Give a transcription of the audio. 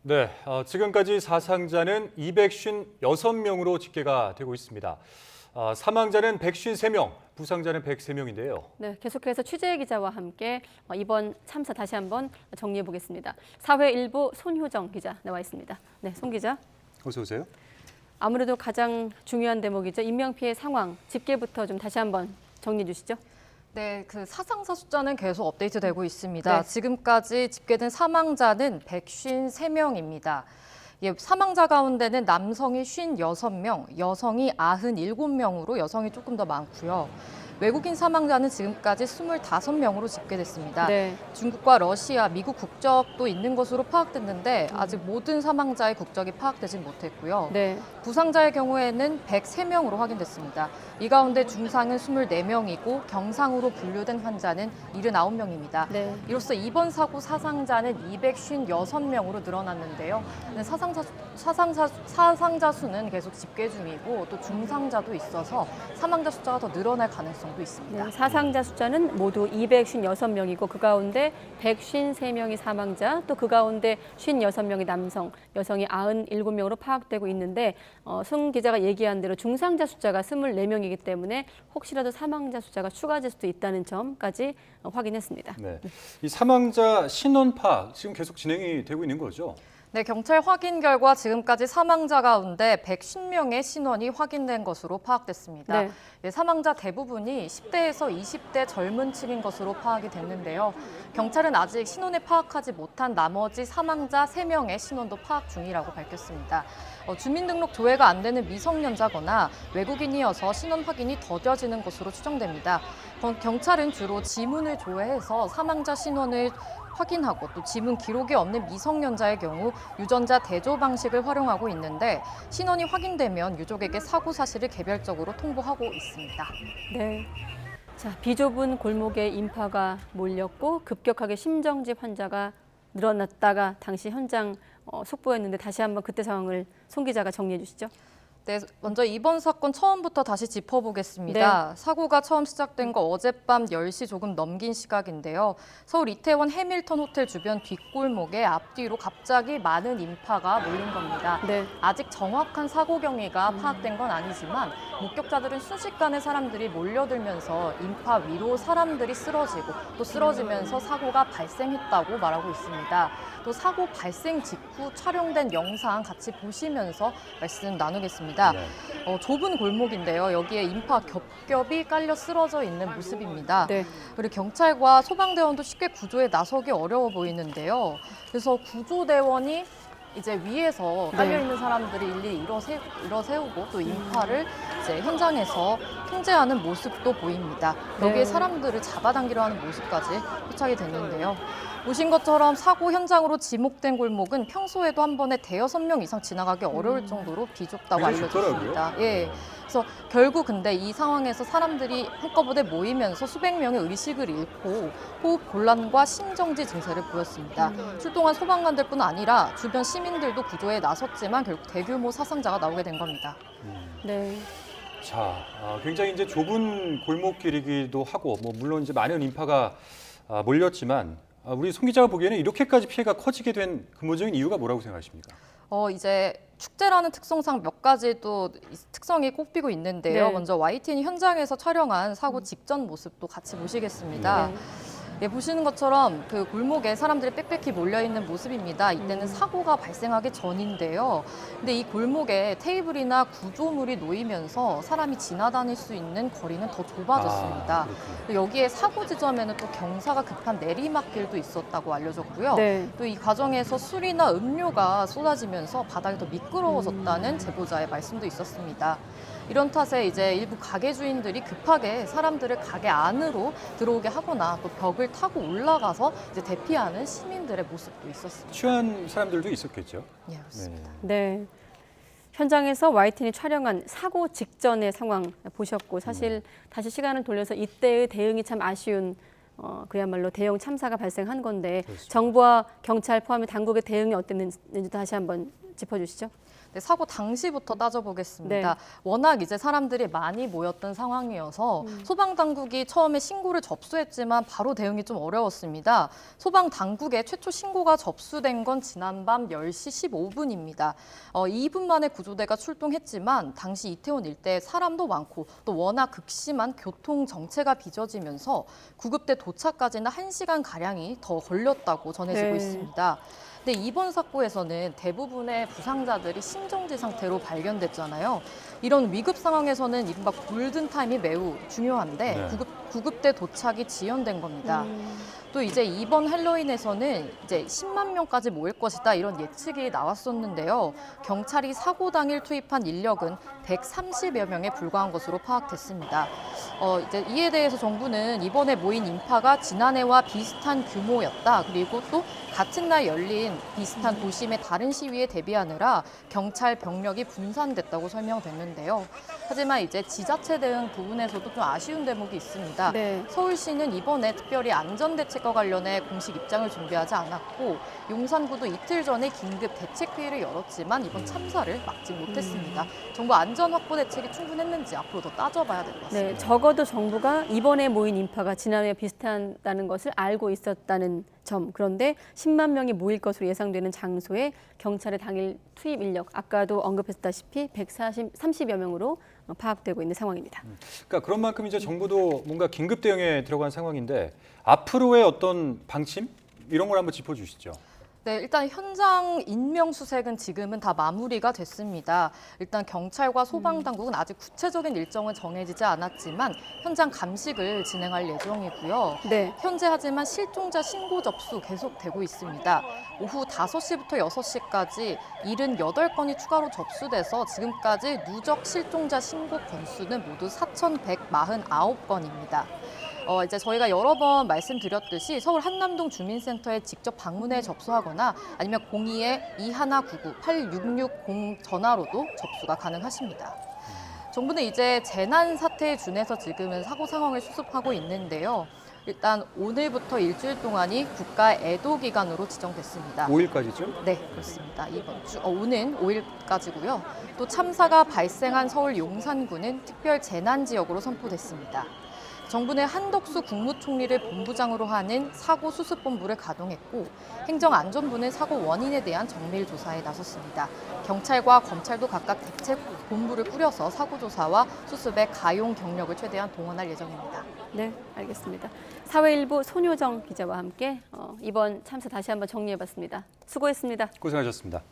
네, 지금까지 사상자는 256명으로 집계가 되고 있습니다. 사망자는 153명, 부상자는 103명인데요. 네, 계속해서 취재 기자와 함께 이번 참사 다시 한번 정리해 보겠습니다. 사회일보 손효정 기자 나와 있습니다. 네, 손 기자. 어서 오세요. 아무래도 가장 중요한 대목이죠. 인명피해 상황, 집계부터 좀 다시 한번 정리해 주시죠. 네, 그 사상자 숫자는 계속 업데이트되고 있습니다. 네. 지금까지 집계된 사망자는 153명입니다. 예, 사망자 가운데는 남성이 56명, 여성이 97명으로 여성이 조금 더 많고요. 외국인 사망자는 지금까지 25명으로 집계됐습니다. 네. 중국과 러시아, 미국 국적도 있는 것으로 파악됐는데 아직 모든 사망자의 국적이 파악되진 못했고요. 네. 부상자의 경우에는 103명으로 확인됐습니다. 이 가운데 중상은 24명이고 경상으로 분류된 환자는 79명입니다. 네. 이로써 이번 사고 사상자는 256명으로 늘어났는데요. 사상자 수는 계속 집계 중이고 또 중상자도 있어서 사망자 숫자가 더 늘어날 가능성도 있습니다. 네, 사상자 숫자는 모두 256명이고 그 가운데 153명이 사망자, 또 그 가운데 56명이 남성, 여성이 97명으로 파악되고 있는데 손 기자가 얘기한 대로 중상자 숫자가 24명이기 때문에 혹시라도 사망자 숫자가 추가될 수도 있다는 점까지 확인했습니다. 네, 이 사망자 신원 파악 지금 계속 진행이 되고 있는 거죠? 네, 경찰 확인 결과 지금까지 사망자 가운데 110명의 신원이 확인된 것으로 파악됐습니다. 네. 예, 사망자 대부분이 10대에서 20대 젊은 층인 것으로 파악이 됐는데요. 경찰은 아직 신원을 파악하지 못한 나머지 사망자 3명의 신원도 파악 중이라고 밝혔습니다. 주민등록 조회가 안 되는 미성년자거나 외국인이어서 신원 확인이 더뎌지는 것으로 추정됩니다. 경찰은 주로 지문을 조회해서 사망자 신원을 확인하고 또 지문 기록이 없는 미성년자의 경우 유전자 대조 방식을 활용하고 있는데 신원이 확인되면 유족에게 사고 사실을 개별적으로 통보하고 있습니다. 네. 자, 비좁은 골목에 인파가 몰렸고 급격하게 심정지 환자가 늘어났다가 당시 현장 속보였는데 다시 한번 그때 상황을 손 기자가 정리해 주시죠. 네, 먼저 이번 사건 처음부터 다시 짚어보겠습니다. 네. 사고가 처음 시작된 거 어젯밤 10시 조금 넘긴 시각인데요. 서울 이태원 해밀턴 호텔 주변 뒷골목에 앞뒤로 갑자기 많은 인파가 몰린 겁니다. 네. 아직 정확한 사고 경위가 파악된 건 아니지만 목격자들은 순식간에 사람들이 몰려들면서 인파 위로 사람들이 쓰러지고 또 쓰러지면서 사고가 발생했다고 말하고 있습니다. 또 사고 발생 직후 촬영된 영상 같이 보시면서 말씀 나누겠습니다. 네. 좁은 골목인데요. 여기에 인파 겹겹이 깔려 쓰러져 있는 모습입니다. 네. 그리고 경찰과 소방대원도 쉽게 구조에 나서기 어려워 보이는데요. 그래서 구조대원이 이제 위에서 깔려 있는 사람들이 일일이 일어세우고 또 인파를 이제 현장에서 통제하는 모습도 보입니다. 여기에 네. 사람들을 잡아당기려 하는 모습까지 포착이 됐는데요. 보신 것처럼 사고 현장으로 지목된 골목은 평소에도 한 번에 대여섯 명 이상 지나가기 어려울 정도로 비좁다고 굉장히 알려졌습니다. 좁더라고요. 예. 그래서 결국 근데 이 상황에서 사람들이 한꺼번에 모이면서 수백 명의 의식을 잃고 호흡 곤란과 심정지 증세를 보였습니다. 출동한 소방관들뿐 아니라 주변 시민들도 구조에 나섰지만 결국 대규모 사상자가 나오게 된 겁니다. 네. 자, 굉장히 이제 좁은 골목길이기도 하고, 물론 이제 많은 인파가 몰렸지만, 우리 손 기자가 보기에는 이렇게까지 피해가 커지게 된 근본적인 이유가 뭐라고 생각하십니까? 이제 축제라는 특성상 몇 가지 또 특성이 꼽히고 있는데요. 네. 먼저 YTN 현장에서 촬영한 사고 직전 모습도 같이 보시겠습니다. 네. 예, 보시는 것처럼 그 골목에 사람들이 빽빽히 몰려있는 모습입니다. 이때는 사고가 발생하기 전인데요. 근데 이 골목에 테이블이나 구조물이 놓이면서 사람이 지나다닐 수 있는 거리는 더 좁아졌습니다. 여기에 사고 지점에는 또 경사가 급한 내리막길도 있었다고 알려졌고요. 네. 또 이 과정에서 술이나 음료가 쏟아지면서 바닥이 더 미끄러워졌다는 제보자의 말씀도 있었습니다. 이런 탓에 이제 일부 가게 주인들이 급하게 사람들을 가게 안으로 들어오게 하거나 또 벽을 타고 올라가서 이제 대피하는 시민들의 모습도 있었습니다. 취한 사람들도 있었겠죠. 예, 그렇습니다. 네. 현장에서 YTN이 촬영한 사고 직전의 상황 보셨고 사실 다시 시간을 돌려서 이때의 대응이 참 아쉬운 그야말로 대형 참사가 발생한 건데 그렇습니다. 정부와 경찰 포함해 당국의 대응이 어땠는지 다시 한번 짚어주시죠. 네, 사고 당시부터 따져보겠습니다. 네. 워낙 이제 사람들이 많이 모였던 상황이어서 소방당국이 처음에 신고를 접수했지만 바로 대응이 좀 어려웠습니다. 소방당국에 최초 신고가 접수된 건 지난밤 10시 15분입니다. 2분 만에 구조대가 출동했지만 당시 이태원 일대에 사람도 많고 또 워낙 극심한 교통 정체가 빚어지면서 구급대 도착까지는 1시간가량이 더 걸렸다고 전해지고 네. 있습니다. 근데 이번 사고에서는 대부분의 부상자들이 심정지 상태로 발견됐잖아요. 이런 위급 상황에서는 이른바 골든타임이 매우 중요한데 네. 구급대 도착이 지연된 겁니다. 또 이제 이번 헬로윈에서는 이제 10만 명까지 모일 것이다 이런 예측이 나왔었는데요. 경찰이 사고 당일 투입한 인력은 130여 명에 불과한 것으로 파악됐습니다. 이제 이에 대해서 정부는 이번에 모인 인파가 지난해와 비슷한 규모였다. 그리고 또 같은 날 열린 비슷한 도심의 다른 시위에 대비하느라 경찰 병력이 분산됐다고 설명됐는데요. 하지만 이제 지자체 대응 부분에서도 좀 아쉬운 대목이 있습니다. 네. 서울시는 이번에 특별히 안전대책과 관련해 공식 입장을 준비하지 않았고 용산구도 이틀 전에 긴급 대책회의를 열었지만 이번 참사를 막지 못했습니다. 정부 안전 확보 대책이 충분했는지 앞으로 더 따져봐야 될 것 같습니다. 네, 적어도 정부가 이번에 모인 인파가 지난해와 비슷하다는 것을 알고 있었다는 점. 그런데 10만 명이 모일 것으로 예상되는 장소에 경찰의 당일 투입 인력, 아까도 언급했다시피 130여 명으로 파악되고 있는 상황입니다. 그러니까 그런 만큼 이제 정부도 뭔가 긴급 대응에 들어간 상황인데 앞으로의 어떤 방침 이런 걸 한번 짚어주시죠. 네, 일단 현장 인명 수색은 지금은 다 마무리가 됐습니다. 일단 경찰과 소방당국은 아직 구체적인 일정은 정해지지 않았지만 현장 감식을 진행할 예정이고요. 네. 현재 하지만 실종자 신고 접수 계속되고 있습니다. 오후 5시부터 6시까지 78건이 추가로 접수돼서 지금까지 누적 실종자 신고 건수는 모두 4,149건입니다. 이제 저희가 여러 번 말씀드렸듯이 서울 한남동 주민센터에 직접 방문해 접수하거나 아니면 02-2199-8660 전화로도 접수가 가능하십니다. 정부는 이제 재난 사태에 준해서 지금은 사고 상황을 수습하고 있는데요. 일단 오늘부터 일주일 동안이 국가 애도 기간으로 지정됐습니다. 5일까지죠? 네, 그렇습니다. 이번 주 오는 5일까지고요. 또 참사가 발생한 서울 용산구는 특별 재난 지역으로 선포됐습니다. 정부는 한덕수 국무총리를 본부장으로 하는 사고 수습본부를 가동했고 행정안전부는 사고 원인에 대한 정밀 조사에 나섰습니다. 경찰과 검찰도 각각 대책 본부를 꾸려서 사고 조사와 수습에 가용 경력을 최대한 동원할 예정입니다. 네, 알겠습니다. 사회일보 손효정 기자와 함께 이번 참사 다시 한번 정리해봤습니다. 수고했습니다. 고생하셨습니다.